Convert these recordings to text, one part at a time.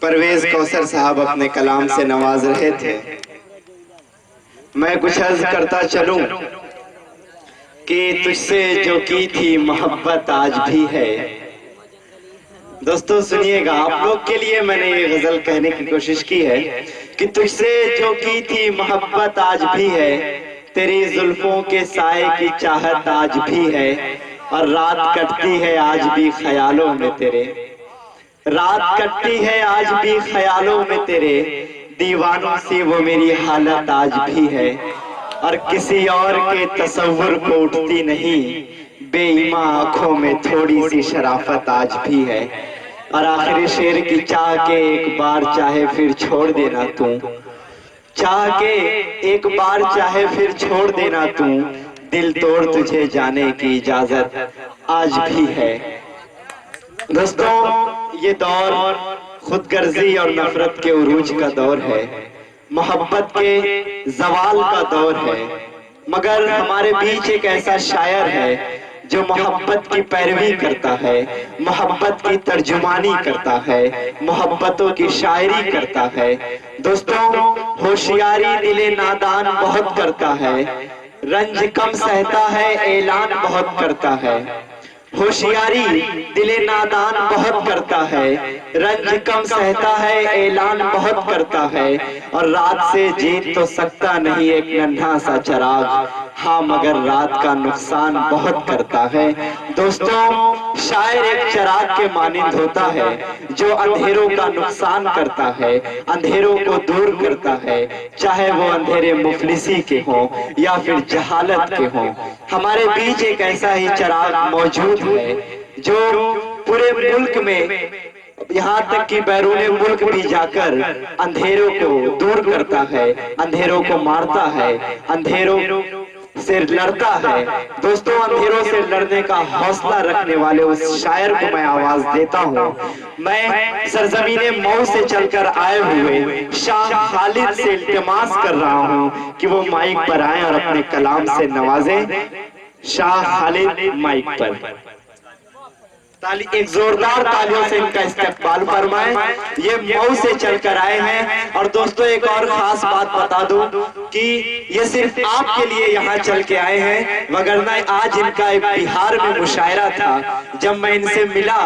پرویز کوثر صاحب اپنے کلام سے نواز رہے تھے. میں کچھ عرض کرتا چلوں کہ تجھ سے جو کی تھی محبت آج بھی ہے. دوستو سنیے گا، آپ لوگ کے لیے میں نے یہ غزل کہنے کی کوشش کی ہے کہ تجھ سے جو کی تھی محبت آج بھی ہے، تیری زلفوں کے سائے کی چاہت آج بھی ہے، اور رات کٹتی ہے آج بھی خیالوں میں تیرے. رات کٹتی ہے آج بھی خیالوں میں تیرے، دیوانوں سی وہ میری حالت آج بھی ہے، اور کسی اور کے تصور کو اٹھتی نہیں، بے ایماں آنکھوں میں تھوڑی سی شرافت آج بھی ہے. اور آخری شعر کی چاہ کے ایک بار چاہے پھر چھوڑ دینا تو، چاہ کے ایک بار چاہے پھر چھوڑ دینا تو، دل توڑ تجھے جانے کی اجازت آج بھی ہے. دوستوں یہ دور خود غرضی اور نفرت کے عروج کا دور ہے، محبت کے زوال کا دور ہے، مگر ہمارے بیچ ایک ایسا شاعر ہے جو محبت کی پیروی کرتا ہے، محبت کی ترجمانی کرتا ہے، محبتوں کی شاعری کرتا ہے. دوستوں ہوشیاری دل نادان بہت کرتا ہے، رنج کم سہتا ہے اعلان بہت کرتا ہے. ہوشیاری دل نادان بہت کرتا ہے، رنج کم سہتا ہے اعلان بہت کرتا ہے، اور رات سے جیت تو سکتا نہیں ایک ننھا سا چراغ، ہاں مگر رات کا نقصان بہت کرتا ہے. دوستوں شاعر ایک چراغ کے مانند ہوتا ہے جو اندھیروں کا نقصان کرتا ہے، اندھیروں کو دور کرتا ہے، چاہے وہ اندھیرے مفلسی کے ہوں یا پھر جہالت کے ہوں. ہمارے بیچ ایک ایسا ہی چراغ موجود ہے جو پورے ملک میں، یہاں تک کہ بیرون ملک بھی جا کر اندھیروں کو دور کرتا ہے، اندھیروں کو مارتا ہے، اندھیروں سے لڑتا ہے. دوستوں اندھیروں سے لڑنے کا حوصلہ رکھنے والے اس شاعر کو میں آواز دیتا ہوں. میں سرزمین مئو سے چل کر آئے ہوئے شاہ خالد سے التماس کر رہا ہوں کہ وہ مائک پر آئیں اور اپنے کلام سے نوازیں. شاہ خالد مائک پر ایک زوردار تالیوں سے ان کا استقبال فرمائیں. یہ مئو سے چل کر آئے ہیں. اور دوستو ایک اور خاص بات بتا دوں کہ یہ صرف آپ کے لیے یہاں چل کے آئے ہیں، وگرنہ آج ان کا ایک بہار میں مشاعرہ تھا. جب میں ان سے ملا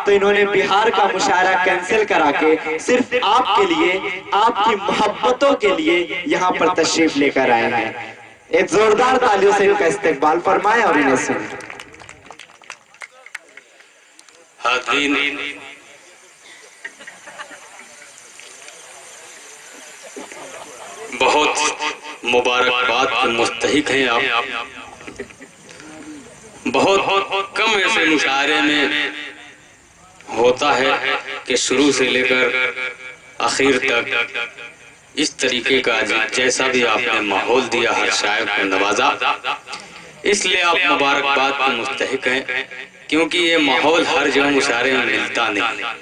تو انہوں نے بہار کا مشاعرہ کینسل کرا کے صرف آپ کے لیے، آپ کی محبتوں کے لیے یہاں پر تشریف لے کر آئے ہیں. ایک زوردار تالیوں سے ان کا استقبال فرمائیں اور انہیں سنیں. حاضرین، بہت مبارکباد کے مستحق ہیں آپ. بہت کم ایسے مشاعرے میں ہوتا ہے کہ شروع سے لے کر آخر تک اس طریقے کا جیسا بھی آپ نے ماحول دیا، ہر شاعر کو نوازا. اس لیے آپ مبارکباد کے مستحق ہیں، کیونکہ یہ ماحول ہر جگہ مشاعرے میں ملتا نہیں.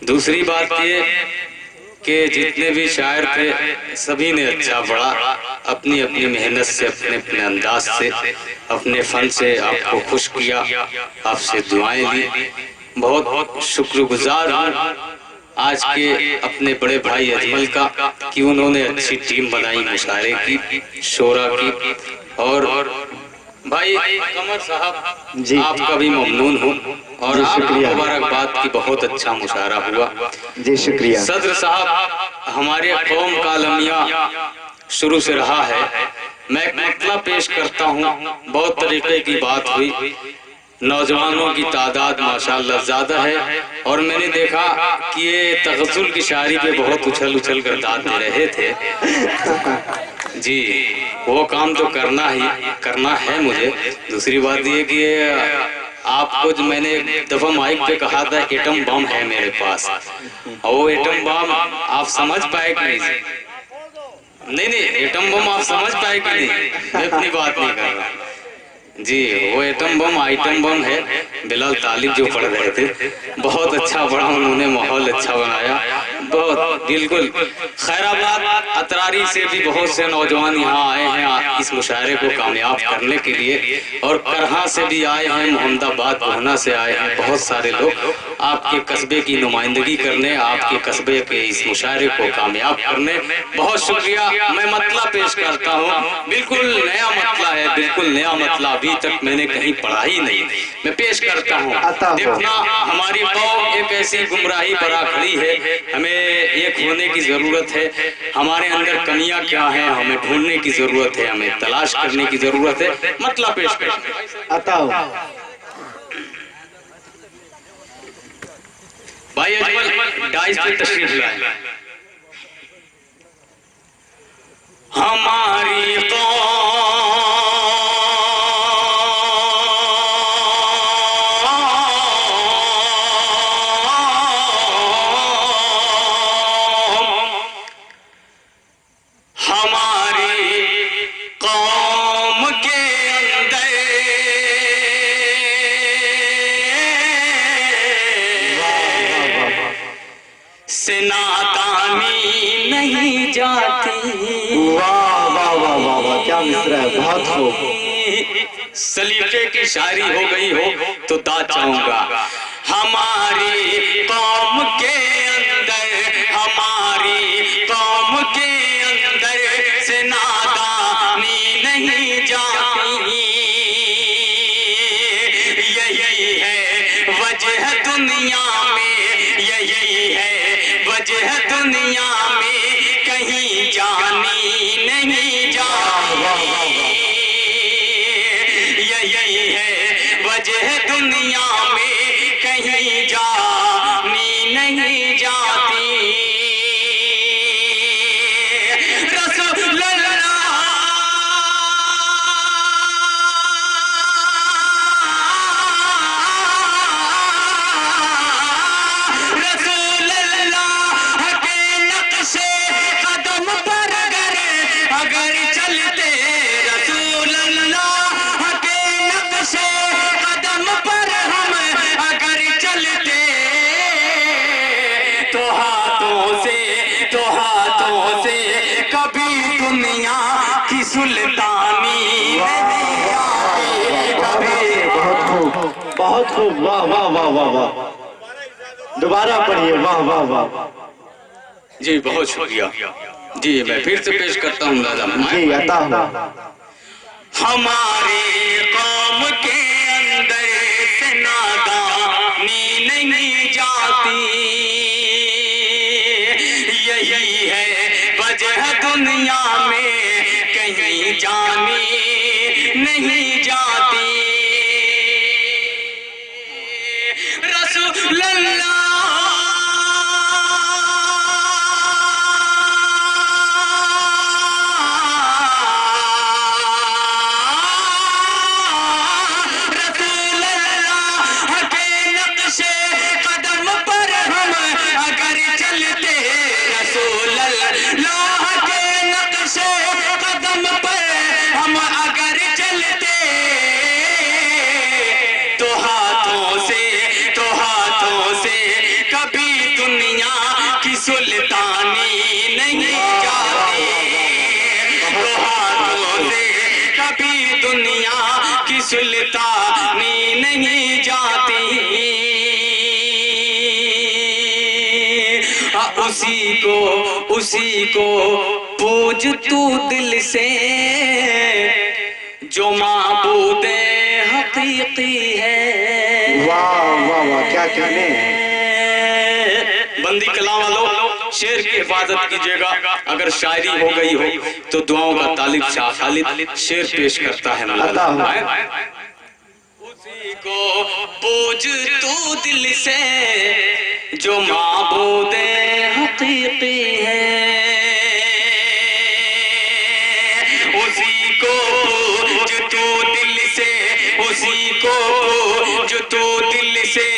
دوسری بات یہ کہ جتنے بھی شاعر تھے سبھی نے اچھا پڑھا، اپنی اپنی محنت سے، اپنے اپنے انداز سے، اپنے فن سے آپ کو خوش کیا، آپ سے دعائیں لی. بہت شکر گزار ہوں آج کے اپنے بڑے بھائی اجمل کا کہ انہوں نے اچھی ٹیم بنائی مشاعرے کی، شورا کی. اور بھائی قمر صاحب آپ کا بھی ممنون ہوں، اور آپ کو مبارکباد کی بہت اچھا مشاعرہ ہوا. جی شکریہ. صدر صاحب ہمارے قوم کا المیہ شروع سے رہا ہے. میں ایک مطلب پیش کرتا ہوں. بہت طریقے کی بات ہوئی، نوجوانوں کی تعداد ماشاءاللہ زیادہ ہے، اور میں نے دیکھا کہ یہ تغزل کی شاعری پہ بہت اچھل کر داد دے رہے تھے. جی وہ کام تو کرنا ہے مجھے. دوسری بات یہ کہ آپ کو جو میں نے ایک دفعہ مائک پہ کہا تھا ایٹم بم ہے میرے پاس، اور وہ ایٹم بم آپ سمجھ پائے کہ نہیں؟ ایٹم بم آپ سمجھ پائے کہ نہیں؟ میں اپنی بات نہیں کر رہا. جی وہ ایٹم بم آئٹم بم ہے. بلال طالب جو پڑھ رہے تھے بہت اچھا پڑھا انہوں نے، ماحول اچھا بنایا. بہت بالکل خیرآباد اطراری سے بھی بہت سے نوجوان یہاں آئے ہیں اس مشاعرے کو کامیاب کرنے کے لیے، اور کرہا سے بھی آئے ہیں، محمد آباد بہنا سے آئے ہیں، بہت سارے لوگ آپ کے قصبے کی نمائندگی کرنے، آپ کے قصبے کے اس مشاعرے کو کامیاب کرنے. بہت شکریہ. میں مطلع پیش کرتا ہوں، بالکل نیا مطلع ہے، بالکل نیا مطلع، ابھی تک میں نے کہیں پڑھا ہی نہیں. میں پیش کرتا ہوں. دیکھنا ہماری قوم ایک ایسی گمراہی برا کھڑی ہے، ہمیں ایک ہونے کی ضرورت ہے. ہمارے اندر کمیاں کیا ہیں ہمیں ڈھونڈنے کی ضرورت ہے، ہمیں تلاش کرنے کی ضرورت ہے. مطلع پیش کرتا ہوں. بھائی اجمل ڈائز پہ تشریف لائیں. ہماری قوم کے اندر سے نادانی نہیں جاتی. واہ واہ واہ واہ واہ، کیا مصرع ہے، بہت خوب. سلیقے کی شاعری ہو گئی ہو تو دا چاہوں گا. ہماری قوم کے اندر، ہماری قوم کے اندر سے نادانی نہیں جاتی. یہی ہے وجہ دنیا میں، یہی ہے وجہ دنیا میں، کہیں جانی نہیں جاتی. یہی ہے وجہ دنیا میں، کہیں جانی نہیں جاتی. رسول اللہ رسول اللہ کے نقشے قدم پر اگر چلتے، رسول اللہ کے نقشے قدم پر ہم اگر چلتے، تو ہاتھوں سے کبھی دنیا کی سلطانی نہیں آتی. بہت خوب، بہت خوب. واہ واہ واہ واہ واہ. دوبارہ پڑھیے. واہ واہ واہ. جی بہت شکریہ. جی میں پھر سے پیش کرتا ہوں دادا. جی عطا ہو. ہماری قوم کے اندر سے نادانی نہیں جاتی. یہی ہے وجہ دنیا میں، کہیں جانی نہیں جاتی. رسول اللہ سلطانی نہیں جاتی. تو ہاتھوں سے کبھی دنیا کی سلطانی نہیں جاتی. اسی کو پوج تو دل سے جو معبود حقیقی ہے. واہ واہ واہ، کیا کہنے. بندی کلام والو شعر کی حفاظت کیجئے گا. اگر شاعری ہو گئی ہو تو دعاؤں کا طالب شاہ خالد شعر پیش کرتا ہے. اسی کو پوج تو دل سے جو معبود حقیقی ہے. اسی کو پوج تو دل سے، اسی کو پوج تو دل سے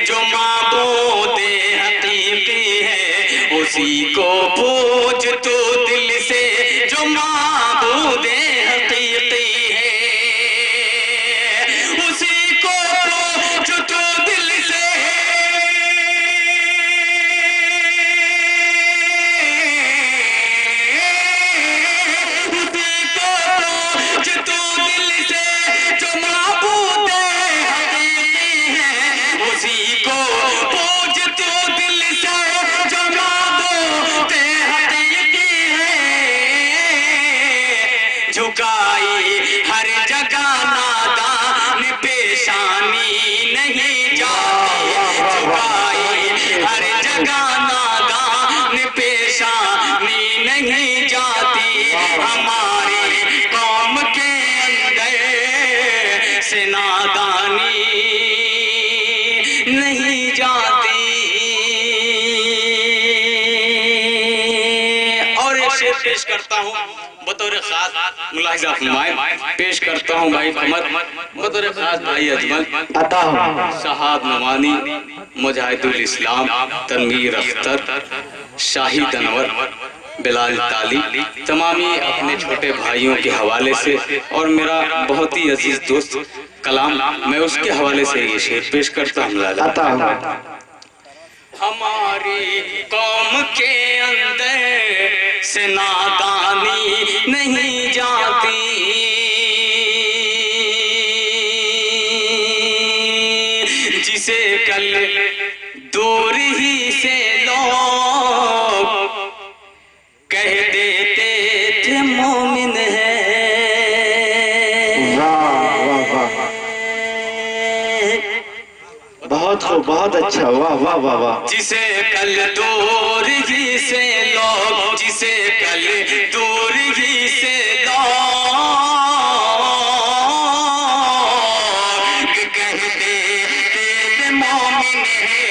جو معبود حقیقی ہے. اسی کو پوج تو دل سے جو معبود حقیقی ہے. اسی کو پوج تو دل سے پیش کرتا ہوں بطور خاص ملاحظہ فرمائیں، پیش کرتا ہوں بھائی قمر، بطور خاص بھائی اجمل، عطا ہو صاحب نوانی، مجاہد الاسلام، تنویر اختر، شاہد انور، بلال تالی، تمامی اپنے چھوٹے بھائیوں کے حوالے سے اور میرا بہت ہی عزیز دوست کلام، میں اس کے حوالے سے یہ شعر پیش کرتا ہوں۔ عطا ہو ہماری قوم کے اندر سے نادانی نہیں جاتی، جسے کل دور ہی سے لوگ کہہ دیتے تھے مومن ہے، بہت خوب، بہت اچھا، واہ واہ واہ واہ، جسے کل دور ہی سے لوگ، جسے کل دور ہی سے لوگ کہہ دیتے تھے مومن ہے،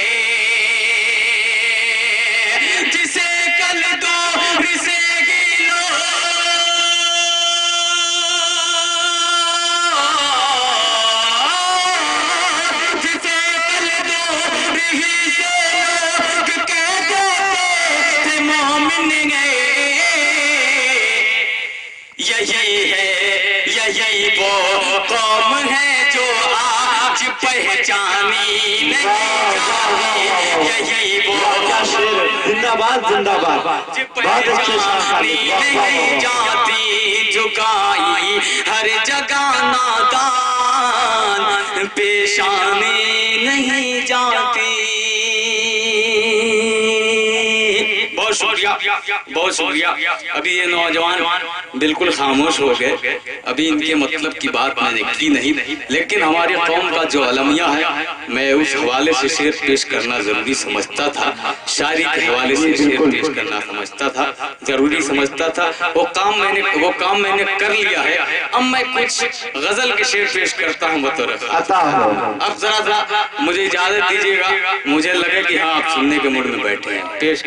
جسے کل دور سے ہی لوگ یہی وہ قوم ہے جو آج پہچانی نہیں جاتی، یہی وہ زندہ باد زندہ باد، بہت اچھے پہچانی نہیں جاتی، جھکائی ہر جگہ نادان پیشانی نہیں جاتی۔ بہت شکریہ، بہت شکریہ۔ ابھی یہ نوجوان بالکل خاموش ہو گئے، ابھی ان کے مطلب کی بات میں نے کی نہیں، لیکن ہماری قوم کا جو علمیہ ہے میں اس حوالے سے شعر پیش کرنا ضروری سمجھتا تھا، شاعری کے حوالے سے شعر پیش کرنا سمجھتا تھا، ضروری سمجھتا تھا، وہ کام میں نے کر لیا ہے۔ اب میں کچھ غزل کے شعر پیش کرتا ہوں بطور خاص۔ اب ذرا مجھے اجازت دیجیے گا، مجھے لگے کہ ہاں آپ سننے کے موڈ میں بیٹھے ہیں، پیش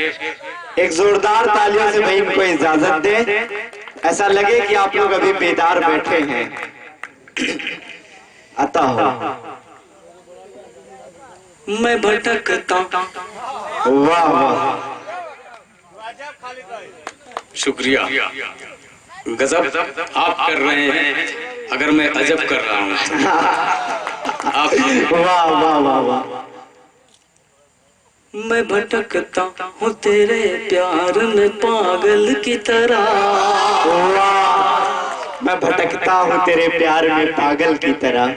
ایک زوردار تالیوں سے بھائی ان کو اجازت دیں، ایسا لگے کہ آپ لوگ ابھی بیدار بیٹھے ہیں۔ عطا ہو میں بھٹکتا، واہ واہ، شکریہ، غضب آپ کر رہے ہیں اگر میں عجب کر رہا ہوں، آپ واہ واہ واہ واہ، میں بھٹکتا ہوں تیرے پیار میں پاگل کی طرح، میں بھٹکتا ہوں تیرے پیار میں پاگل کی طرح،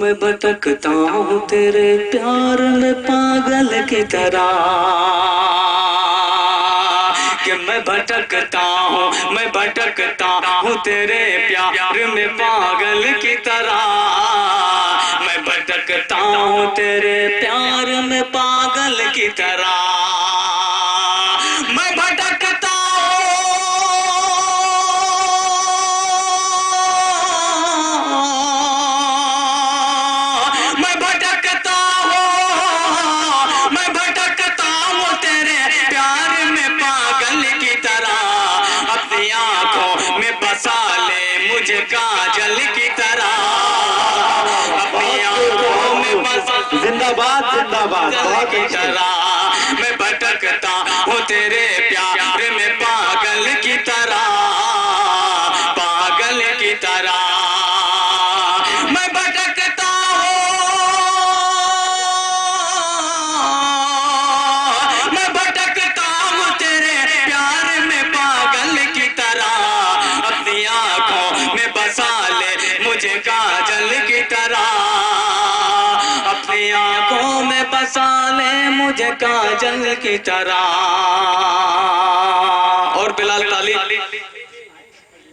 میں بھٹکتا ہوں تیرے پیار میں پاگل کی طرح، کہ میں بھٹکتا ہوں تیرے پیار میں پاگل کی طرح، میں بھٹکتا ہوں تیرے پیار میں پاگل کی طرح، میں بھٹکتا ہوں تیرے پیار میں پاگل کی طرح، اپنی آنکھوں میں بسا لے مجھے کاجل کی طرح، اپنی آنکھوں میں بسا زندہ باد زندہ باد، بہت کی اچھے، طرح، میں بھٹکتا ہوں تیرے پیار میں پاگل کی طرح، پاگل کی طرح، میں بھٹکتا ہوں تیرے پیار میں پاگل کی طرح، اپنی آنکھوں میں بسا لے مجھے کاجل کی طرح، اپنی آنکھوں میں بسا لے مجھے کاجل کی طرح۔ اور بلال تالی،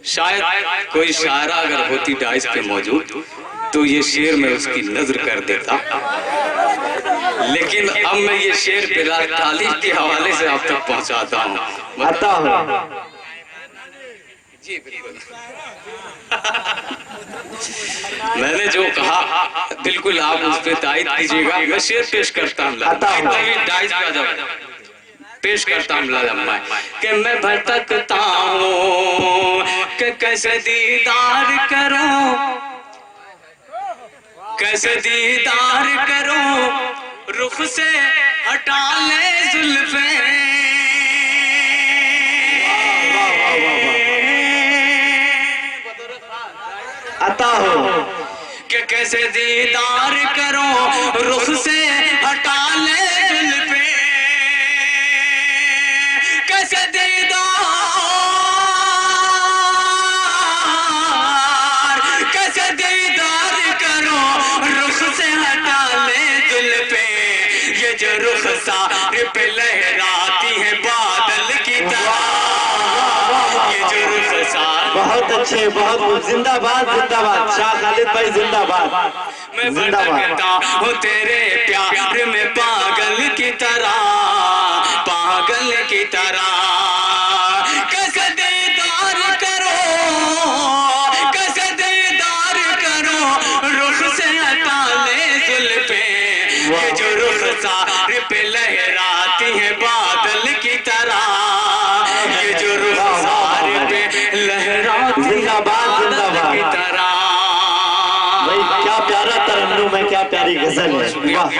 شاید کوئی شاعرہ اگر ہوتی ڈائس پہ موجود تو یہ شعر میں اس کی نظر کر دیتا، لیکن اب میں یہ شعر بلال تالی کے حوالے سے آپ تک پہنچاتا ہوں۔ عطا ہو جی بالکل، میں نے جو کہا بالکل آپ اس پہ تائید کیجیے گا، میں شعر پیش کرتا ہوں۔ عطا ہو ڈائس پہ آ جاؤ، پیش کرتا ہوں لازم میں کہ میں بھٹکتا ہوں کہ کیسے دیدار کروں، کیسے دیدار کروں، رخ سے ہٹا لے زلفیں، عطا ہو کہ کیسے دیدار کروں، رخ سے ہٹا لے زلفیں، کیسے دیدار، کیسے دیدار کروں، رخ سے ہٹا لے زلفیں، یہ جو رخسار پہ لہراتی ہے بادل کی طرح، یہ جو رخسار، بہت اچھے، بہت زندہ باد، زندہ باد شاہ خالد بھائی، زندہ باد، میں زندہ بھٹکتا باد۔ ہوں تیرے پیار میں پاگل کی طرح، پاگل کی طرح، کیسے دیدار کرو، کیسے دیدار کرو، رخ سے ہٹا لے زلفیں، یہ جو رخسار پہ لہراتی ہے بادل کی طرح، یہ جو رخسار پہ لہراتی ہے زندہ باد، زندہ بادل باد۔ کی طرح۔ بھائی کیا پیارا ترنم ہے، کیا پیاری غزل ہے، واہ۔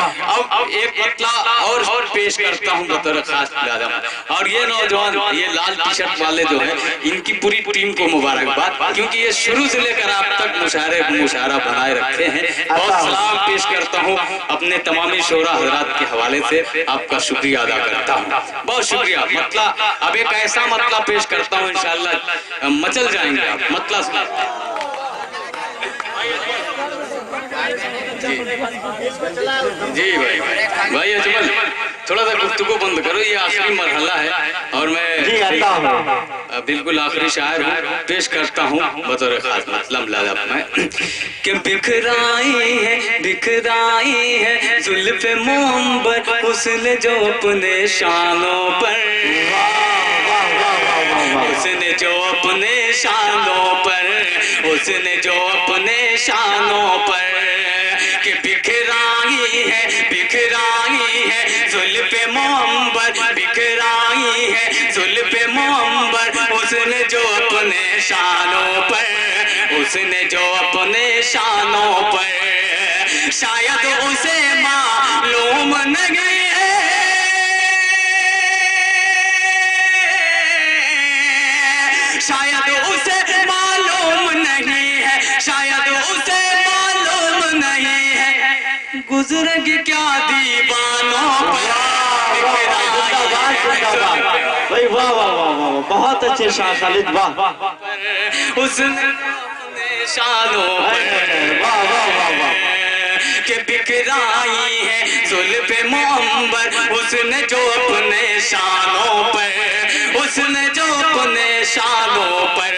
اب ایک مطلع اور پیش کرتا ہوں بطور خاص لازم، اور یہ نوجوان، یہ لال ٹی شرٹ والے جو ہیں، ان کی پوری ٹیم کو مبارکباد، کیونکہ یہ شروع سے لے کر آپ تک مشاعرہ بنائے رکھتے ہیں۔ بہت سلام پیش کرتا ہوں اپنے تمامی شعراء حضرات کے حوالے سے، آپ کا شکریہ ادا کرتا ہوں، بہت شکریہ۔ مطلع اب ایک ایسا مطلع پیش کرتا ہوں، انشاءاللہ مچل جائیں گے آپ، مطلع جی بھائی اجمل تھوڑا سا گفتگو بند کرو، یہ آخری مرحلہ ہے اور جی میں عطا ہو، بالکل آخری شاعر ہوں، پیش کرتا ہوں بطور خاص مطلب لازم میں کہ بکھرائی ہے زلف منبر حسن جو اپنے شانوں پر، حسن جو اپنے شانوں پر، حسن جو اپنے شانوں پر، کہ بکھرائی ہے زلف منبر، بکھرائی ہے زلف منبر، حسن جو اپنے شانوں پر، حسن جو اپنے شانوں پر، شاید اسے معلوم نہیں ہے، شاید اسے معلوم نہیں ہے، شاید اسے معلوم نہیں ہے، گزر گی کیا دیوانوں پر، بھائی واہ واہ واہ واہ، بہت اچھے شاہ خالد، واہ حسن اپنے شانوں پر، واہ واہ واہ واہ، کہ بکھرائی ہے زلف منبر، حسن جو اپنے شانوں پر، حسن جو اپنے شانوں پر،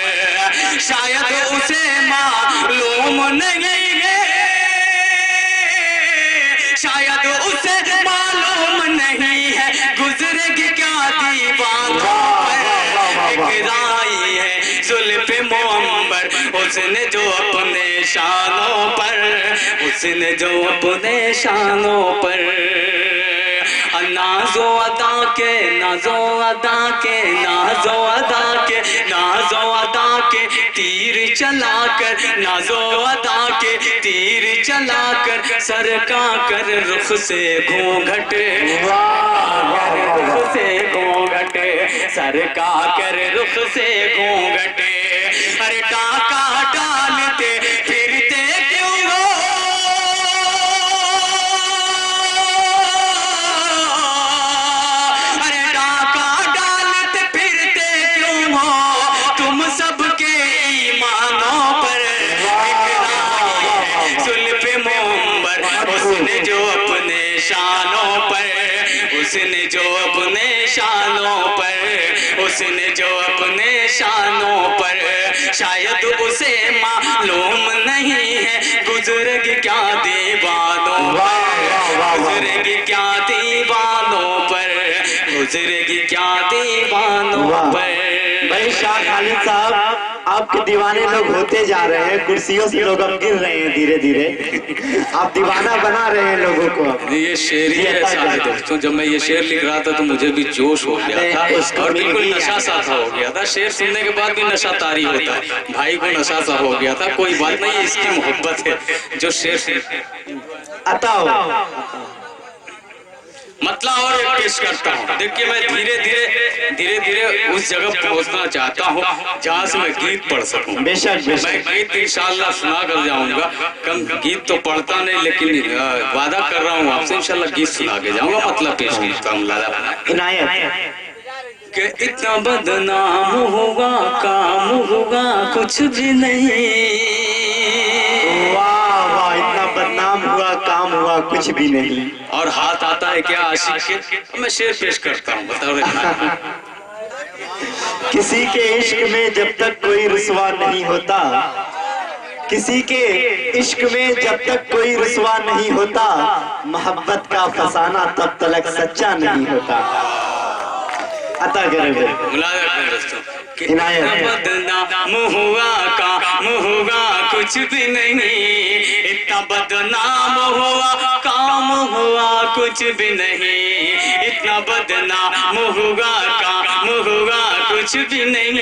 شاید اسے معلوم نہیں ہے، شاید اسے معلوم نہیں ہے، گزرے گی کیا دیوانوں پر، بکھرائی ہے زلف منبر، حسن جو اپنے شانوں پر، حسن جو اپنے شانوں پر، نازو ادا کے، نازو ادا کے، نازو ادا کے، نازو ادا کے تیر چلا کر، نازو ادا کے تیر چلا کر، سرکا کر رخ سے گھونگھٹ، رخ سے گھونگھٹ، سرکا کر رخ سے گھونگھٹ، ارے ڈاکہ ڈالتے پھرتے کیوں ہو، ارے ڈاکہ ڈالتے پھرتے کیوں ہو، تم سب کے ایمانوں پر، زلف منبر، حسن جو اپنے شانوں پر، حسن جو اپنے شانوں پر، حسن جو اپنے شانوں پر، شاید اسے معلوم نہیں ہے، گزرے گی کیا دیوانوں پر، گزرے گی کیا دیوانوں پر، گزرے گی کیا دیوانوں پر۔ بھائی شاہ خالد صاحب آپ کے دیوانے لوگ ہوتے جا رہے ہیں، کرسیوں سے لوگ اب گر رہے ہیں دھیرے دھیرے، آپ دیوانہ بنا رہے ہیں لوگوں کو۔ یہ شعر ہی ایسا ہے دوستوں، جب میں یہ شعر لکھ رہا تھا تو مجھے بھی جوش ہو گیا تھا اور بالکل نشہ سا ہو گیا تھا۔ شعر سننے کے بعد بھی نشہ طاری ہوتا ہے، بھائی کو نشہ سا ہو گیا تھا۔ کوئی بات نہیں، اس کی محبت ہے جو شعر عطا ہو۔ مطلب اور ایک پیش کرتا ہوں۔ دیکھیے میں دھیرے دھیرے اس جگہ پہنچنا چاہتا ہوں جہاں سے میں گیت پڑھ سکوں۔ بے شک بے میں شک، گیت انشاءاللہ سنا کر جاؤں گا، کم گیت تو پڑھتا نہیں لیکن وعدہ کر رہا ہوں آپ سے انشاءاللہ گیت سنا کے جاؤں گا، مطلب پیش کرتا ہوں لالا عنایت۔ کہ اتنا بدنام ہوگا کام ہوگا کچھ بھی نہیں، واہ واہ، اتنا بدنام ہوا کام ہوا کچھ بھی نہیں۔ اور ہاتھ آتا ہے کیا عاشق کے؟ میں شعر پیش کرتا ہوں، بتاؤ کسی کے عشق میں جب تک کوئی رسوا نہیں ہوتا، کسی کے عشق میں جب تک کوئی رسوا نہیں ہوتا، محبت کا فسانہ تب تلک سچا نہیں ہوتا۔ عطا کرے بھائی، ملازم اپنے دوستوں کہ عنایت۔ بدنام ہوا کام ہوگا کچھ بھی نہیں، اتنا بدنام ہوا کام ہوا کچھ بھی نہیں، اتنا بدنام ہوا کام ہوا کچھ بھی نہیں،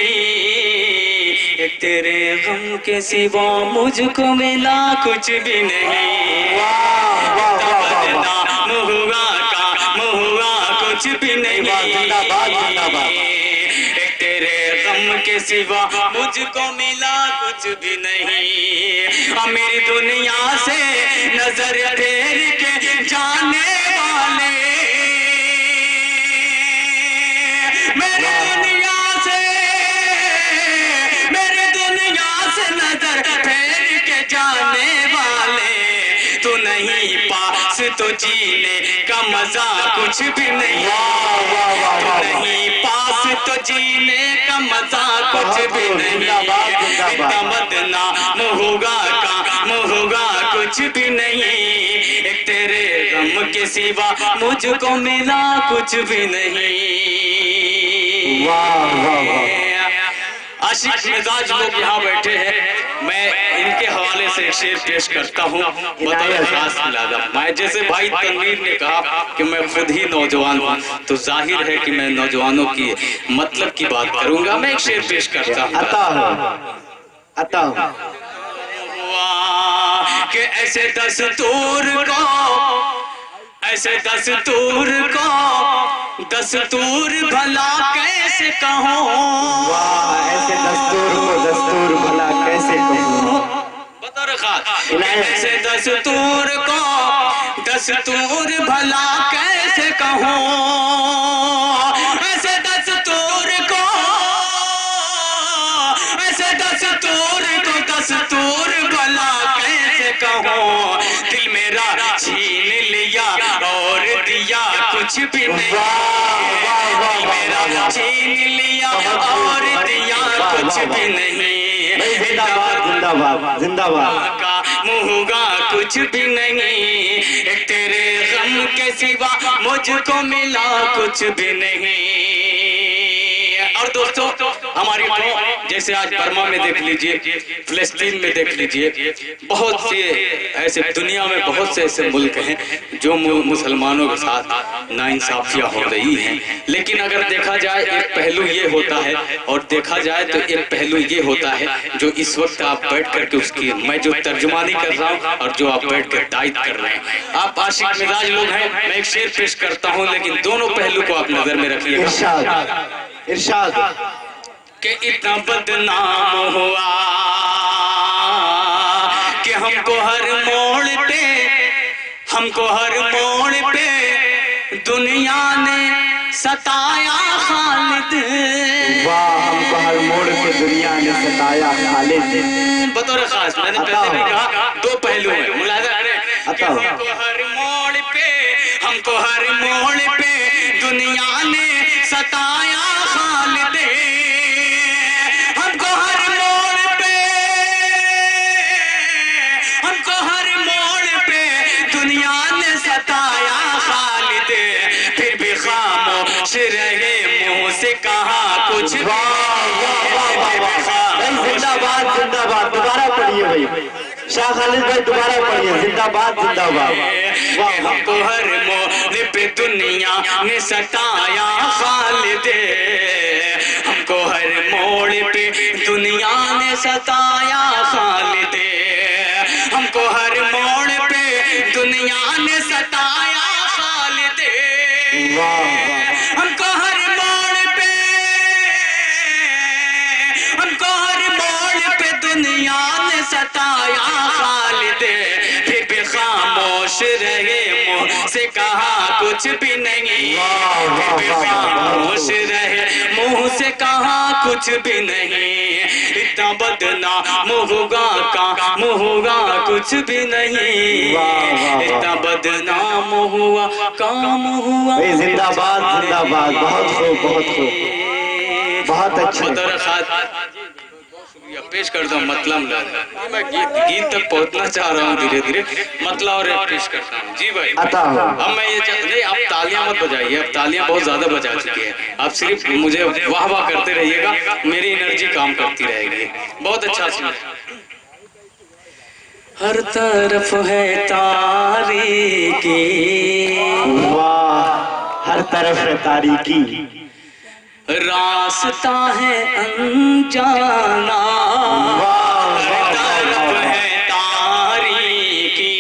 ایک تیرے غم کے سوا مجھ کو ملا کچھ بھی نہیں، اتنا بدنام ہوا کام ہوا کچھ بھی نہیں، ایک تیرے غم کے سوا مجھ کو ملا کچھ بھی نہیں، میری دنیا سے نظر پھیر کے جانے والے، میری دنیا سے نظر پھیر کے جانے والے، تو نہیں پاس تو جینے کا مزہ کچھ بھی نہیں، تو نہیں پاس تو جینے کا مزہ کچھ بھی نہیں، اتنا بدنام ہوگا کام ہوگا کچھ بھی نہیں، ایک تیرے غم کے سوا مجھ کو ملا کچھ بھی نہیں۔ عاشق مزاج لوگ یہاں بیٹھے ہیں، میں ان کے حوالے سے ایک شعر پیش کرتا ہوں بطور خاص ملازم۔ میں جیسے بھائی تنویر نے کہا کہ میں خود ہی نوجوان ہوں تو ظاہر ہے کہ میں نوجوانوں کی مطلب کی بات کروں گا۔ میں ایک شعر پیش کرتا ہوں، عطا ہو عطا ہو۔ کہ ایسے دستور کو دستور بھلا کیسے کہوں، ایسے دستور کو دستور بھلا کیسے کہوں، بطور خاص ایسے دستور کو دستور بھلا کیسے کہوں، ایسے دستور کو دستور بھلا کیسے کہوں، دل میرا چھین لیا اور دیا کچھ بھی نہیں، دل میرا چھین لیا اور دیا کچھ بھی نہیں، زندہ باد زندہ باد۔ کام ہوگا کچھ بھی نہیں، ایک تیرے غم کے سوا مجھ کو ملا کچھ بھی نہیں۔ اور دوستو ہماری قوم جیسے آج برما میں دیکھ لیجئے، فلسطین میں دیکھ لیجئے، بہت سے ایسے دنیا میں بہت سے ایسے ملک ہیں جو مسلمانوں کے ساتھ ناانصافیاں ہو رہی ہیں، لیکن اگر دیکھا جائے ایک پہلو یہ ہوتا ہے، اور دیکھا جائے تو ایک پہلو یہ ہوتا ہے جو اس وقت آپ بیٹھ کر کے اس کی میں جو ترجمانی کر رہا ہوں اور جو آپ بیٹھ کر تائید کر رہے ہیں، آپ عاشق مزاج لوگ ہیں، میں ایک شعر پیش کرتا ہوں لیکن دونوں پہلو کو آپ نظر میں رکھیے گا۔ ارشاد کہ اتنا بدنام ہوا کہ ہم کو ہر موڑ پہ دنیا نے ستایا خالد، واہ، ہم کو ہر موڑ پہ دنیا نے ستایا خالد۔ بطور خاص میں نے پہلے بھی کہا دو پہلو ہیں، ملاحظہ کریں کہ ہم کو ہر موڑ پہ دنیا نے ستایا خالد، ہم کو ہر موڑ پہ دنیا نے ستایا خالد، پھر بھی خاموش رہے منہ سے کہا کچھ بھی، پھر بھی خاموش بھائی شاہ خالد بھائی دوبارہ پڑھیے زندہ باد زندہ باد ہم کو ہر موڑ پہ دنیا نے ستایا خالد ہم کو ہر موڑ پہ دنیا نے ستایا خالد ہم کو ہر موڑ پہ دنیا نے ستایا خالد ہم کو ہر موڑ پہ ہم کو ہر موڑ پہ دنیا نے ستایا خالد پھر بھی خاموش رہے منہ سے کہا کچھ بھی نہیں پھر بھی خاموش رہے منہ سے کہا کچھ بھی نہیں اتنا بدنام ہوگا کام ہوگا کچھ بھی نہیں اتنا بدنام ہوا کام ہوا زندہ باد بہت خوب بہت خوب بہت اچھا پیش کرتا ہوں مطلب میں گیت تک پہنچنا چاہ رہا ہوں دھیرے دھیرے مطلب اور پیش کرتا ہوں جی بھائی اب میں یہ چاہتا نہیں آپ تالیاں مت بجائیے اب تالیاں بہت زیادہ بجا چکی ہیں آپ صرف مجھے واہ واہ کرتے رہیے گا میری انرجی کام کرتی رہے گی بہت اچھا سنا ہر طرف ہے تاریکی واہ ہر طرف ہے تاریکی راستہ ہے انجانا ہر طرف ہے تاریکی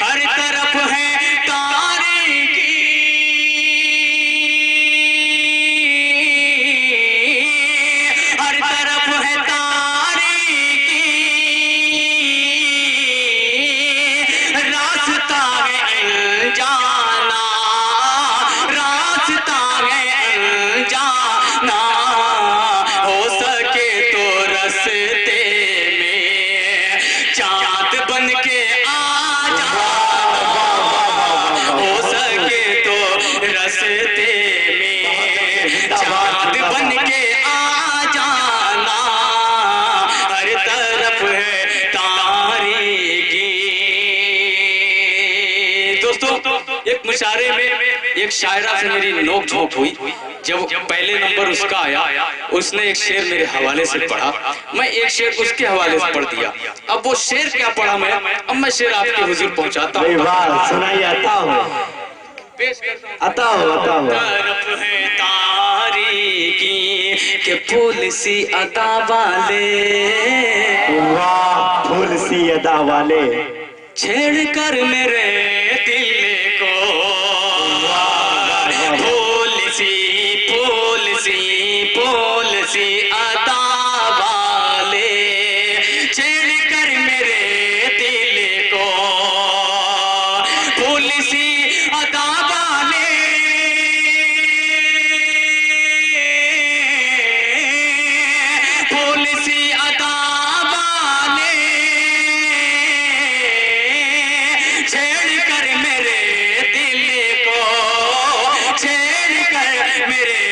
ہر طرف ہے تاریکی ہر طرف ہے تاریکی راستہ ہے انجانا راستہ جانا ہو سکے تو رستے میں چاند بن کے آ جانا ہو سکے تو رستے میں چاند بن کے آ جانا ہر طرف ہے تاریکی دوستو ایک مشاعرے میں ایک شاعرہ سے میری نوک جھوک ہوئی جب پہلے نمبر اس کا آیا اس نے ایک شعر میرے حوالے سے پڑھا میں ایک شعر اس کے حوالے سے پڑھ دیا اب وہ شعر کیا پڑھا میں اب میں شعر آپ کے حضور پہنچاتا ہوں سنائیے عطا ہو طرف ہے تاریکی کہ پھول سی ادا والے واہ پھول سی ادا والے چھیڑ کر میرے دل کو پھول سی ادا والے چھیڑ کر میرے دل کو پھول سی ادا والے پھول سی ادا والے چھیڑ کر میرے دل کو چھیڑ کر میرے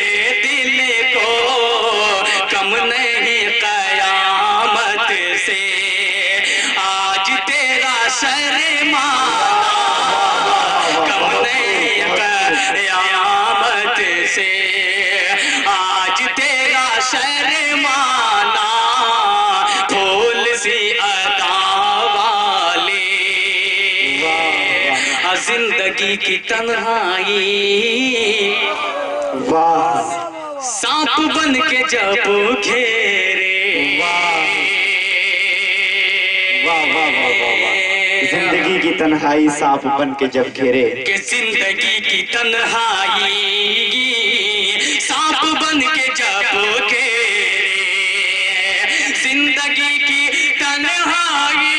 کم نہیں قیامت سے آج تیرا شرمانا کم نہیں قیامت سے آج تیرا شرمانا پھول سی ادا والی زندگی کی تنہائی واہ سانپ بن کے جب گھیرے زندگی کی تنہائی سانپ بن کے جب گھیرے کہ زندگی کی تنہائی سانپ بن کے جب گھیرے زندگی کی تنہائی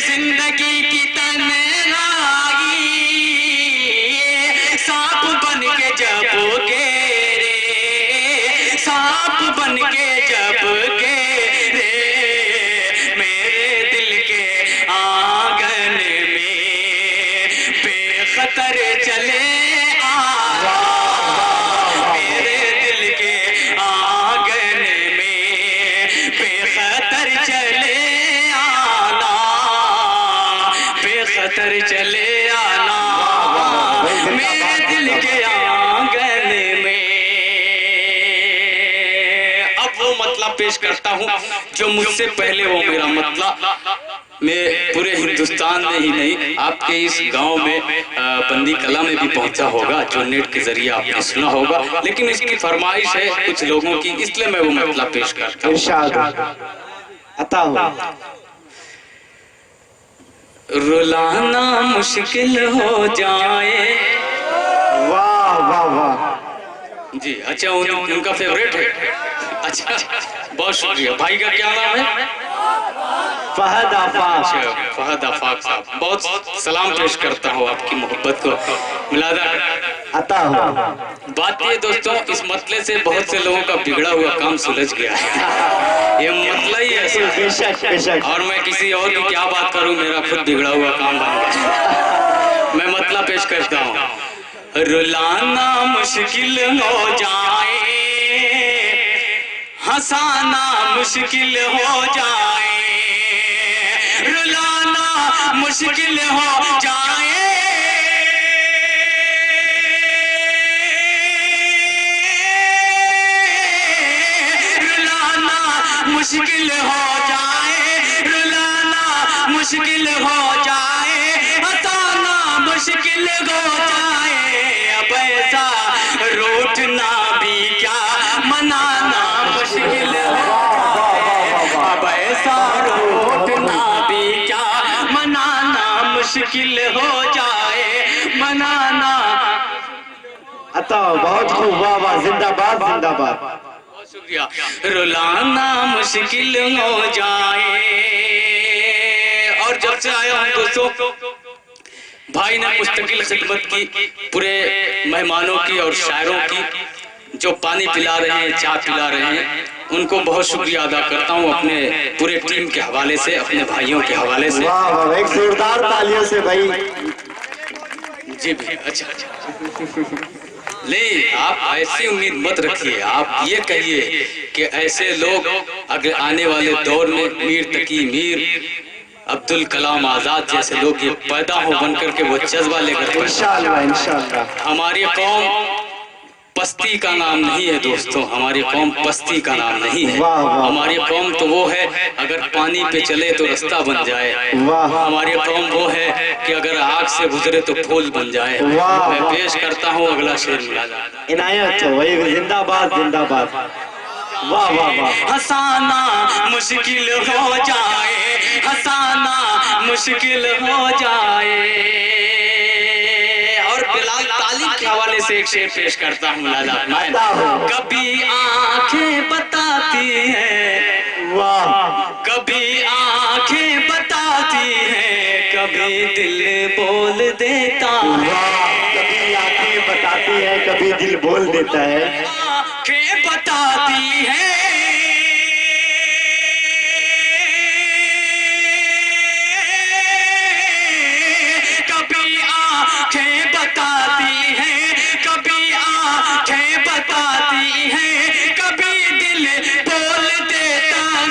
زندگی کی تنہائی سانپ بن کے جب گھیرے سانپ بن کے جب گھیرے میرے دل کے آنگن میں بے خطر چلے آنا میرے دل کے آنگن میں بے خطر چلے آنا بے خطر چلے آنا میرے دل کے آنگن میں پیش کرتا ہوں جو مجھ سے پہلے وہ میرا مطلب میں پورے ہندوستان میں ہی نہیں آپ کے اس گاؤں میں بندی کلا میں بھی پہنچا ہوگا جو نیٹ کے ذریعے آپ نے سنا ہوگا، لیکن اس کی فرمائش ہے کچھ لوگوں کی، اس لیے میں وہ مطلب پیش کرتا ہوں۔ ارشاد عطا ہو۔ رلانا مشکل ہو جائے، واہ واہ واہ، جی اچھا ان کا فیوریٹ ہے، اچھا بہت شکریہ۔ بھائی کا کیا نام ہے؟ فہد آفاق۔ فہد آفاق صاحب، بہت سلام پیش کرتا ہوں آپ کی محبت کو ملادہ عطا ہو۔ بات یہ دوستوں اس مسئلے سے بہت سے لوگوں کا بگڑا ہوا کام سلجھ گیا ہے، یہ مسئلہ ہی ایسا بے ہے شک بے شک، اور میں کسی اور کی کیا بات کروں، میرا خود بگڑا ہوا کام بن گیا۔ میں مطلب پیش کرتا ہوں۔ رلانا مشکل ہو جائے، ہنسانا مشکل ہو جائے، رلانا مشکل ہو جائے، رلانا مشکل ہو جائے، رلانا مشکل ہو جائے، ہنسانا مشکل ہو جائے، اب ایسا روٹنا بھی کیا منانا مشکل ہو جائے، اب ایسا روٹنا بھی کیا منانا مشکل ہو جائے، منانا۔ عطا ہو، بہت خوب، واہ واہ، زندہ باد زندہ باد۔ بہت شکریہ۔ رلانا مشکل ہو جائے، اور جب سے آیا ہوں دوستوں بھائی نے مستقل خدمت کی پورے مہمانوں کی اور شاعروں کی، جو پانی پلا رہے ہیں چائے پلا رہے ہیں، ان کو بہت شکریہ ادا کرتا ہوں اپنے پورے ٹیم کے حوالے سے، اپنے بھائیوں کے حوالے سے۔ واہ واہ، ایک زوردار تالیوں سے بھائی۔ جی بھی اچھا نہیں، آپ ایسی امید مت رکھیے، آپ یہ کہیے کہ ایسے لوگ اگر آنے والے دور میں میر تقی میر عبدالکلام آزاد جیسے لوگ یہ پیدا ہو بن کر کے وہ جذبہ لے کر پیدا۔ انشاءاللہ انشاءاللہ۔ ہماری قوم پستی کا نام نہیں ہے دوستوں، ہماری قوم پستی کا نام نہیں ہے، واہ واہ، ہماری قوم تو وہ ہے اگر پانی پہ چلے تو رستہ بن جائے، واہ، ہماری قوم وہ ہے کہ اگر آگ سے گزرے تو پھول بن جائے۔ واہ، میں پیش کرتا ہوں اگلا شعر ملادا۔ عنایت ہو، وہی زندہ باد زندہ باد۔ واہ واہ واہ، ہنسانا مشکل ہو جائے، ہنسانا مشکل ہو جائے، اور بلال تعلیم کے حوالے سے ایک شعر پیش کرتا ہوں ملادا۔ کبھی آنکھیں بتاتی ہیں، واہ، کبھی آنکھیں بتاتی ہیں، کبھی دل بول دیتا ہے، واہ، کبھی آنکھیں بتاتی ہے کبھی دل بول دیتا ہے، آنکھیں بتاتی ہیں، کبھی آنکھیں بتاتی ہیں، کبھی آنکھیں بتاتی ہیں، کبھی دل بول دیتا ہے،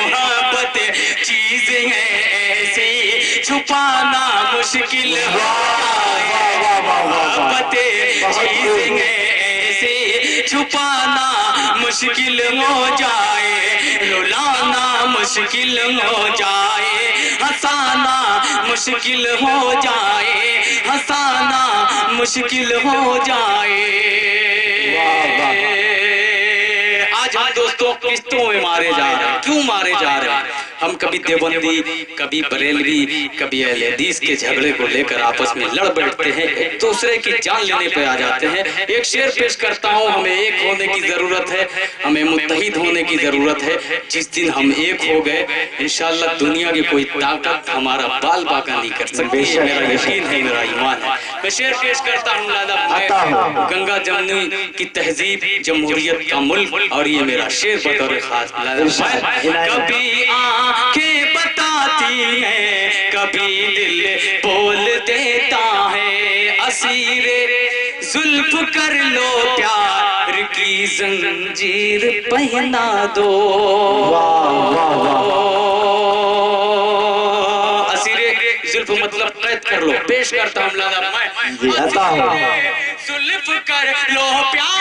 محبت چیز ہے ایسی چھپانا مشکل ہوتا ہے، محبت چیز ہے ایسی چھپانا مشکل ہو جائے، رلانا مشکل ہو جائے، ہنسانا مشکل ہو جائے، ہنسانا مشکل ہو جائے۔ آج ہم دوستوں قسطوں میں مارے جا رہے ہیں، کیوں مارے جا رہے ہیں؟ ہم کبھی دیوبندی، کبھی بریلوی، کبھی اہل حدیث کے جھگڑے کو لے کر آپس میں لڑ بیٹھتے ہیں، ایک دوسرے کی جان لینے پہ آ جاتے ہیں۔ ایک شعر پیش کرتا ہوں، ہمیں ایک ہونے کی ضرورت ہے، ہمیں متحد ہونے کی ضرورت ہے۔ جس دن ہم ایک ہو گئے انشاءاللہ دنیا کی کوئی طاقت ہمارا بال باقا نہیں کر سکتی، یہ میرا یقین ہے، میرا ایمان ہے۔ میں شعر پیش کرتا ہوں لالا، گنگا جمنی کی تہذیب، جمہوریت کا ملک، اور یہ میرا شعر بطور خاص لالا۔ کبھی آنکھیں بتاتی ہیں، کبھی دل بول دیتا ہے، اسیر زلف کر لو پیار کی زنجیر پہنا دو، اسیر زلف مطلب قید کر لو۔ پیش کرتا ہوں لالا میں، زلف کر لو پیار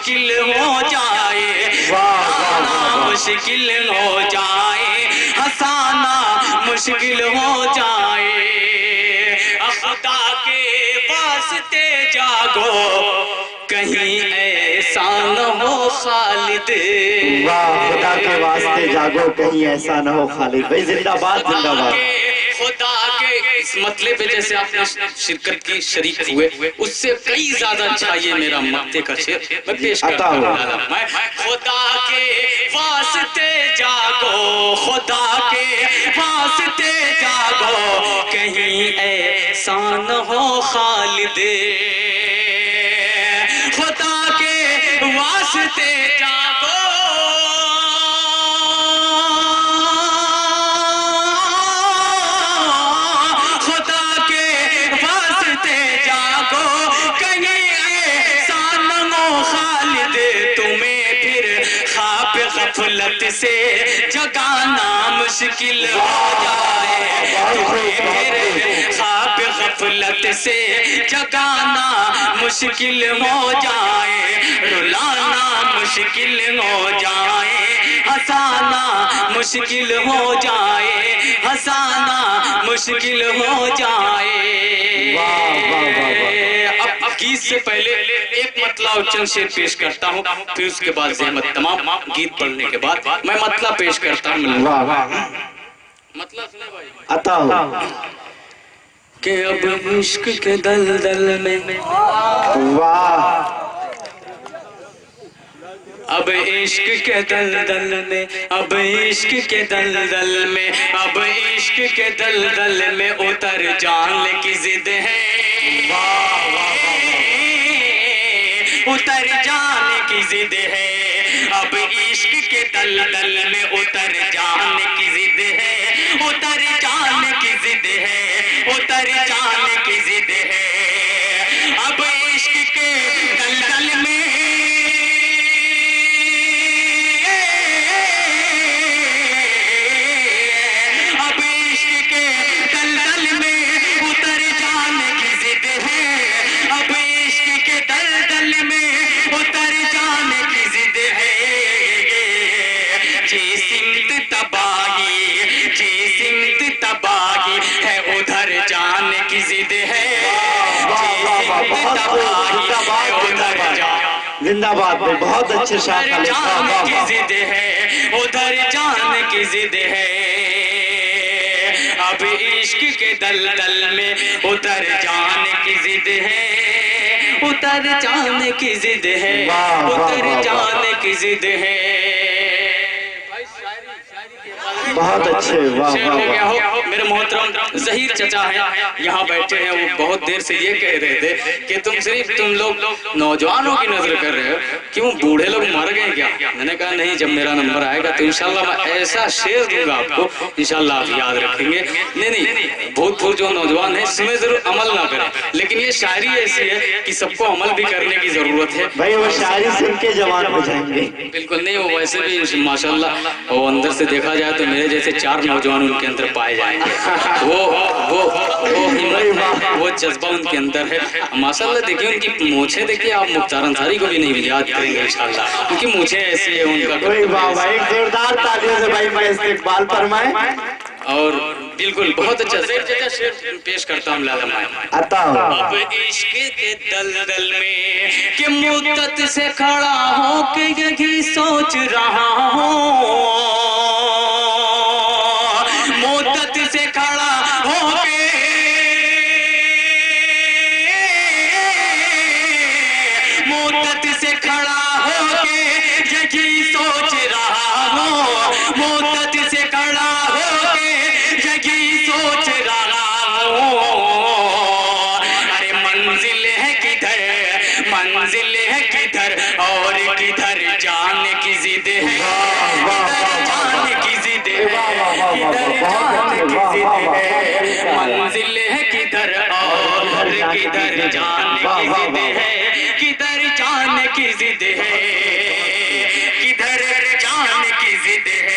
مشکل ہو جائے، ہنسانا مشکل ہو جائے، ہنسانا مشکل ہو جائے، خدا کے واسطے جاگو کہیں ایسا نہ ہو خالد، واہ، خدا کے واسطے جاگو کہیں ایسا نہ ہو خالد بھائی، زندہ باد زندہ باد۔ خدا کے اس مطلب پہ جیسے آپ نے شرکت کی، شریک ہوئے، اس سے کئی زیادہ اچھا یہ میرا مقتے کا شعر میں پیش کرتا ہوں۔ میں خدا کے واسطے جاگو، خدا کے واسطے جاگو کہیں ایسا نہ ہو خالد، خدا کے واسطے جاگو، خدا کے واسطے جاگو کہیں ایسا نہ ہو خالد، تمہیں پھر خواب غفلت سے جگانا مشکل ہو جائے، تمہیں پھر خواب غفلت سے جگانا مشکل ہو جائے، رلانا مشکل ہو جائے، ہنسانا مشکل ہو جائے، ہنسانا مشکل ہو جائے۔ اب گیت سے پہلے ایک مطلع اور چند شعر پیش کرتا ہوں، پھر اس کے بعد زحمت تمام، گیت پڑھنے کے بعد میں مطلع پیش کرتا ہوں۔ مطلع سنے بھائی، عطا ہو کہ اب عشق کے دلدل میں، واہ، اب عشق کے دلدل میں، اب عشق کے دلدل میں، اب عشق کے دلدل میں اتر جانے کی ضد ہے، اتر جانے کی ضد ہے، اب عشق کے دلدل میں اتر جانے کی ضد ہے، اتر جانے کی ضد ہے، اتر جانے کی ضد ہے، اب عشق کے دلدل میں، اب عشق کے دلدل میں اتر جانے کی ضد ہے، اب عشق کے دلدل میں اتر جانے کی ضد ہے، جس سمت تباہی، جس سمت تباہی ہے ادھر جانے کی ضد ہے، زندہ باد بھائی، بہت اچھے شاعر ادھر جانے کی ضد ہے، ادھر جانے کی ضد ہے، اب عشق کے دلدل میں اتر جانے کی ضد ہے، اتر جانے کی ضد ہے، اتر جانے کی ضد ہے۔ بہت اچھے، واہ واہ واہ، میرے محترم ظہیر چچا ہیں، یہاں بیٹھے ہیں، وہ بہت دیر سے یہ کہہ رہے تھے کہ تم لوگ نوجوانوں کی نظر کر رہے ہو، کیوں بوڑھے لوگ مر گئے کیا؟ میں نے کہا نہیں، جب میرا نمبر آئے گا تو انشاءاللہ میں ایسا شعر دوں گا آپ کو، انشاءاللہ آپ یاد رکھیں گے۔ نہیں، بہت جو نوجوان ہیں اس میں ضرور عمل نہ کریں، لیکن یہ شاعری ایسی ہے کہ سب کو عمل بھی کرنے کی ضرورت ہے بھائی، وہ شاعری سن کے جوان ہو جائیں گے۔ بالکل نہیں، وہ ویسے بھی ماشاءاللہ وہ اندر سے دیکھا جائے تو میرے جیسے 4 نوجوان ان کے اندر پائے جائیں گے، وہ ہمت، وہ جذبہ ان کے اندر ہے ماشاءاللہ۔ دیکھیں ان کی مونچھیں، دیکھیں آپ مختار انصاری کو بھی نہیں یاد کریں گے انشاءاللہ، کیونکہ مونچھیں ایسی ہے ان کا۔ ایک زوردار تالیوں سے بھائی میں استقبال فرمائیں، اور بالکل بہت اچھا شعر پیش کرتا ہوں، لازم ہے۔ عطا ہو اب عشق کے دلدل میں کہ مدت سے کھڑا ہو کے یہی سوچ رہا ہوں، مدت سے کھڑا ہو کے، مدت سے کھڑا ہو کے یہی سوچ رہا ہوں، مدت سے کھڑا ہو کے یہی سوچ رہا ہوں، ارے منزل ہے کدھر، منزل ہے کدھر، اور کدھر جانے کی ضد ہے، کدھر جانے کی ضد ہے، کدھر جانے کی ضد ہے، منزل ہے کدھر اور کدھر جانے کی ضد ہے، کدھر جانے کی ضد ہے، کدھر جانے کی ضد ہے۔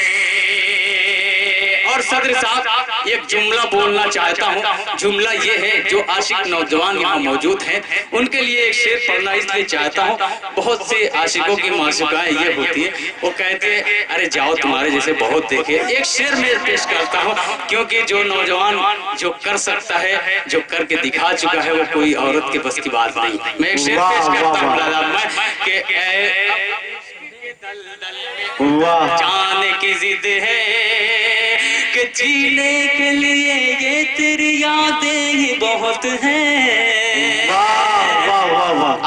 اور صدر صاحب ایک جملہ بولنا چاہتا ہوں. جملہ یہ ہے جو عاشق نوجوان یہاں موجود ہیں ان کے لیے ایک شعر پڑھنا اس لیے چاہتا ہوں. بہت سے عاشقوں کی معشوقائیں یہ ہوتی ہے وہ کہتے ہیں ارے جاؤ تمہارے جیسے بہت دیکھے. ایک شعر میں پیش کرتا ہوں کیونکہ جو نوجوان جو کر سکتا ہے جو کر کے دکھا چکا ہے وہ کوئی عورت کے بس کی بات نہیں. میں ایک شعر پیش کرتا ہوں کہ اے جان کی ضد ہے کہ جینے کے لیے یہ تیری یادیں ہی بہت ہیں.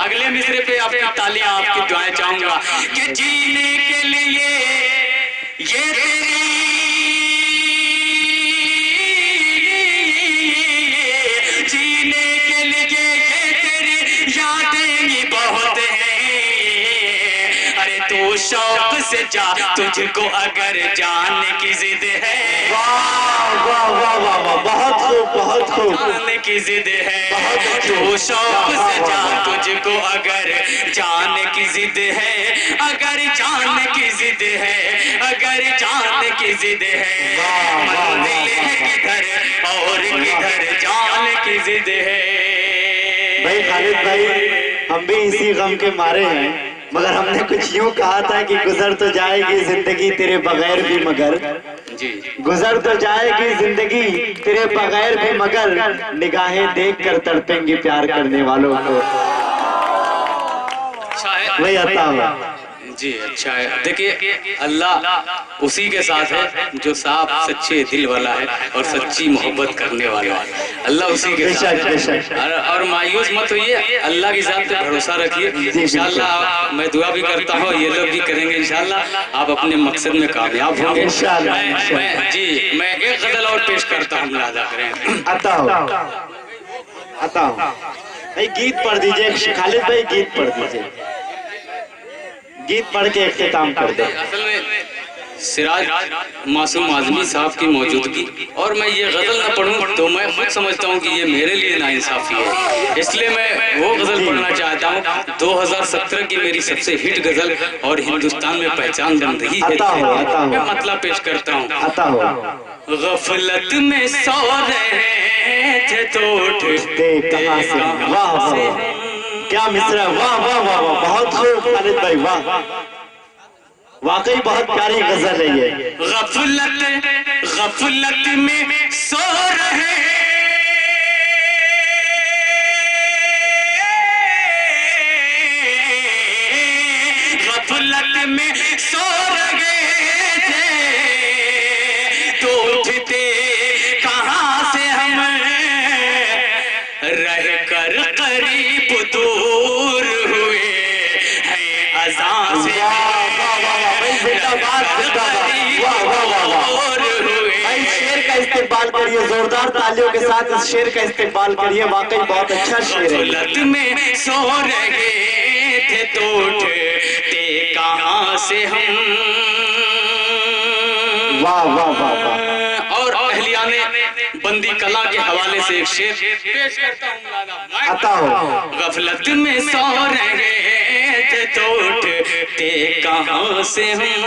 اگلے مصرے پہ اپنی تالیاں آپ کی دعائیں چاہوں گا کہ جینے کے لیے یہ تیری شوق سے جا تجھ کو اگر جانے کی ضد ہے. بہت خوب بہت خوب. جانے کی ضد ہے تو شوق سے جا تجھ کو اگر جانے کی ضد ہے. اگر جانے کی ضد ہے اگر جانے کی ضد ہے منزل ہے کدھر اور کدھر جانے کی ضد ہے. بھائی خالد بھائی ہم بھی اسی غم کے مارے ہیں مگر ہم نے کچھ یوں کہا تھا کہ گزر تو جائے گی زندگی تیرے بغیر بھی مگر گزر تو جائے گی زندگی تیرے بغیر بھی مگر نگاہیں دیکھ کر تڑپیں گی پیار کرنے والوں کو. وہی عطا ہوا. جی اچھا ہے. دیکھیے اللہ اسی کے ساتھ ہے جو صاف سچے دل والا ہے اور سچی محبت کرنے والا ہے. اللہ اسی کے ساتھ ہے اور مایوس مت ہوئیے. اللہ کی ذات پہ بھروسہ رکھیے. انشاءاللہ میں دعا بھی کرتا ہوں یہ لوگ بھی کریں گے. انشاءاللہ آپ اپنے مقصد میں کامیاب ہوں گے. جی میں ایک غزل اور پیش کرتا ہوں. ملاحظہ کریں. عطا ہو عطا ہو. بھائی گیت پڑھ دیجئے. خالد بھائی گیت پڑھ دیجئے. گیت پڑھ کے اختتام کر دیں. اصل میں سراج معصوم اعظمی صاحب کی موجودگی اور میں یہ غزل نہ پڑھوں تو میں خود سمجھتا ہوں کہ یہ میرے لیے ناانصافی ہے. اس لیے میں وہ غزل پڑھنا چاہتا ہوں 2017 کی میری سب سے ہٹ غزل اور ہندوستان میں پہچان بن رہی ہے. میں مطلب پیش کرتا ہوں. عطا ہو. غفلت میں سو رہے تھے تو اٹھتے کہاں سے. واہ واہ کیا مصرع. واہ واہ واہ واہ بہت خوب خالد بھائی. واہ واقعی بہت پیاری غزل ہے یہ. غفلت میں سو رہے غفلت میں سو رہے تھے تو اٹھتے کہاں سے ہم رہ کر قریب دور ہوئے ہیں اذان سے. شعر کا استقبال کریے. زوردار تالیوں کے ساتھ اس شعر کا استقبال کریے. واقعی بہت اچھا شعر ہے. غفلت میں سو رہے تھے تو اٹھتے کہاں سے ہم. واہ واہ واہ واہ. اور اہلیان بندی کلا کے حوالے سے ایک شعر پیش کرتا ہوں. عطا ہو. غفلت میں سو رہے تھے تو اٹھتے کہاں سے ہم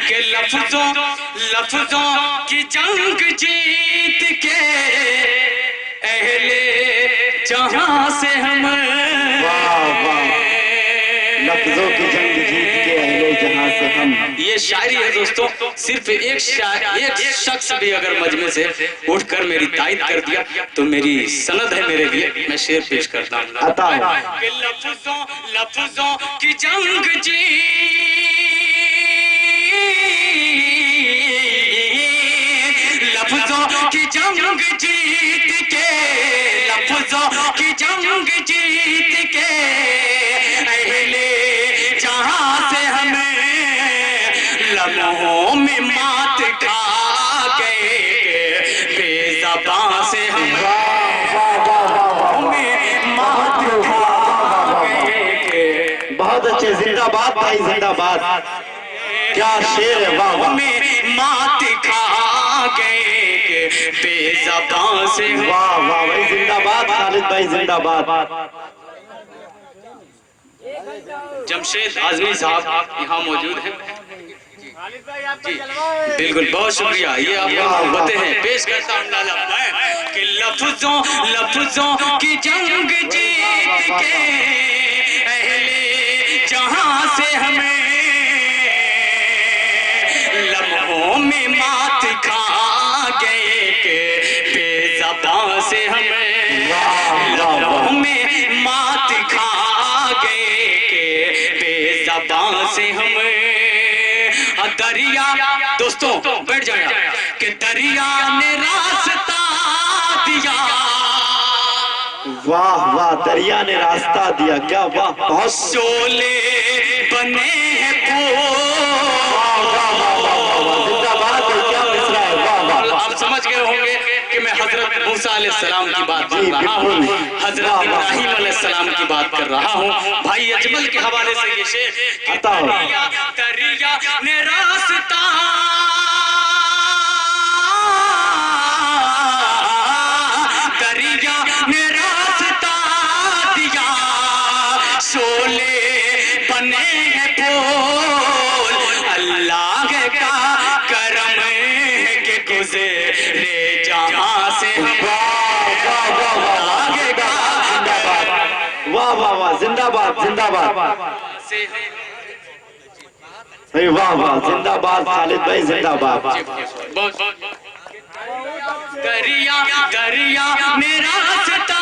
کہ لفظوں کی جنگ جیت کے اہل جہاں سے ہم. لفظوں کی جنگ جیت کے اہل جہاں سے ہم. یہ شاعری ہے دوستوں. صرف ایک شخص بھی اگر مجمع سے اٹھ کر میری تائید کر دیا تو میری سند ہے میرے لیے. میں شعر پیش کرتا ہوں. عطا ہو. کہ لفظوں کی جنگ لفظوں کی جنگ جیت کے لفظوں کی جنگ جیت کے اہل جہاں سے ہمیں لمحوں میں مات کھا گئے بے زبان سے ہم مات کھا گئے. بہت اچھے. زندہ باد بھائی زندہ باد. کیا شعر ہے. واہ واہ. مات کھا گئے بے زبان سے. واہ واہ بھائی زندہ باد. خالد بھائی زندہ باد. جمشید اعظمی صاحب یہاں موجود ہیں. جی بالکل بہت شکریہ. یہ آپ کو محبتیں ہیں. پیش کرتا ہوں لالا میں کہ لفظوں کی جنگ جیت کے اہل جہاں سے ہمیں لمحوں میں مات کھا گئے کہ بے زباں سے ہمیں لمحوں میں مات کھا گئے کہ بے زباں سے ہمیں دریا. دوستوں بیٹھ جائیں کہ دریا نے راستہ دیا. واہ واہ, دریا نے راستہ دیا. کیا واہ, بہت شولے بنے ہیں زندہ باد. کیا مصرع ہے, واہ واہ. آپ سمجھ گئے ہوں گے کہ میں حضرت موسیٰ علیہ السلام کی بات کر رہا ہوں, حضرت ابراہیم علیہ السلام کی بات کر رہا ہوں. بھائی اجمل کے حوالے سے یہ شعر کہ دریا نے راستہ دیا, شولے بنے ہیں پھول, اللہ کا کرم ہے کہ گزرے جہاں سے ہم. واہ واہ واہ, زندہ باد زندہ باد. واہ واہ, زندہ باد خالد بھائی, زندہ باد. دریا میں راستہ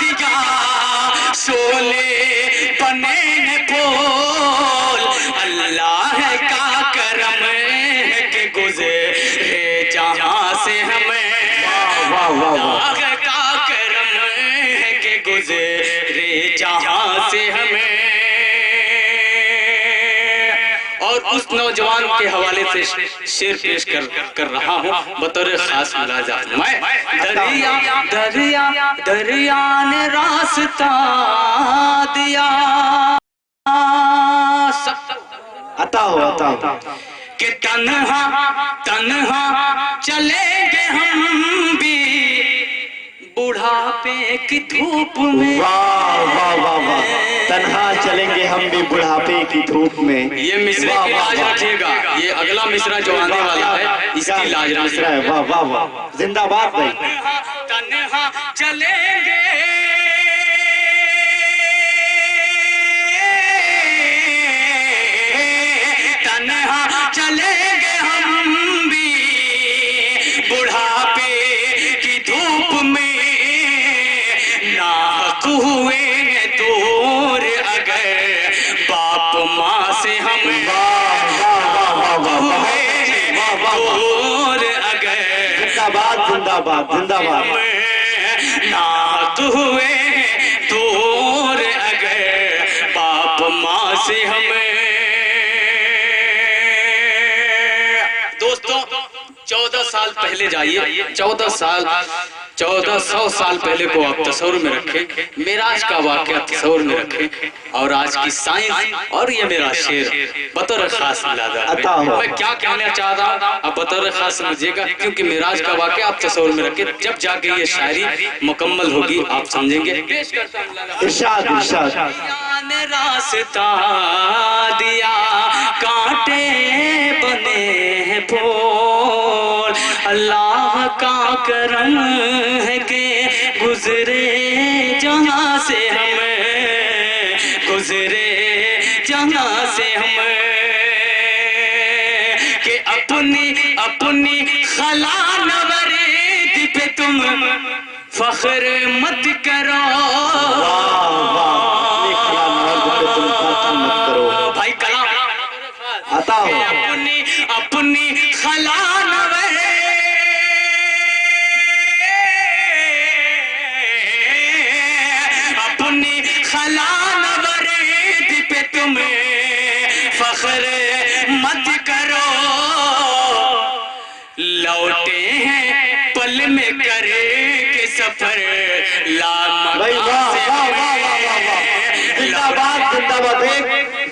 دیا, شولے بنے ہیں پھول, اللہ کا کرم ہے کہ گزرے جہاں سے ہمیں. اللہ کا کرم ہے کہ گزرے جہاں سے ہمیں. اور اس نوجوان کے حوالے سے شعر پیش کر رہا ہوں بطور خاص ملاحظہ. دریا نے راستہ دیا, عطا ہو کہ تنہا چلیں گے ہم بھی بڑھاپے کی دھوپ میں. واہ واہ واہ واہ, تنہا چلیں گے ہم بھی بڑھاپے کی دھوپ میں. یہ مصرے کی لاج رکھیے گا, یہ اگلا مصرع جو آنے والا ہے اس کی لاج رکھیے گا. واہ واہ واہ, زندہ باد بھائی. تنہا چلیں گے ہم بھی بڑھاپے کی دھوپ میں, ناحق ہوئے ہیں دور اگر باپ ماں سے ہم. دور اگر زندہ باد زندہ باد زندہ باد. ناحق ہوئے ہیں دور اگر باپ ماں سے ہمیں. دوستوں 14 سال پہلے جائیے, 1400 سال پہلے کو آپ تصور میں رکھیں, معراج کا واقعہ تصور میں رکھیں, اور آج کی سائنس اور یہ میرا شعر بطور خاص ملاحظہ. میں کیا کہنا چاہ رہا ہوں آپ بطور خاص سمجھیے گا, کیونکہ معراج کا واقعہ آپ تصور میں رکھیں, جب جا کے یہ شاعری مکمل ہوگی آپ سمجھیں گے. ارشاد ارشاد. راستہ دیا, کانٹے بنے ہیں پھول, اللہ کا کرم ہے کہ گزرے جہاں سے ہمیں, گزرے جہاں سے ہمیں, کہ اپنی خلا نورید پہ تم فخر مت کرو. بھائی کلام عطا ہو. اپنی خلا نورید پہ تم فخر مت کرو. لوٹے ہیں پل میں کرے کے سفر لامکان سے. زندہ باد زندہ باد.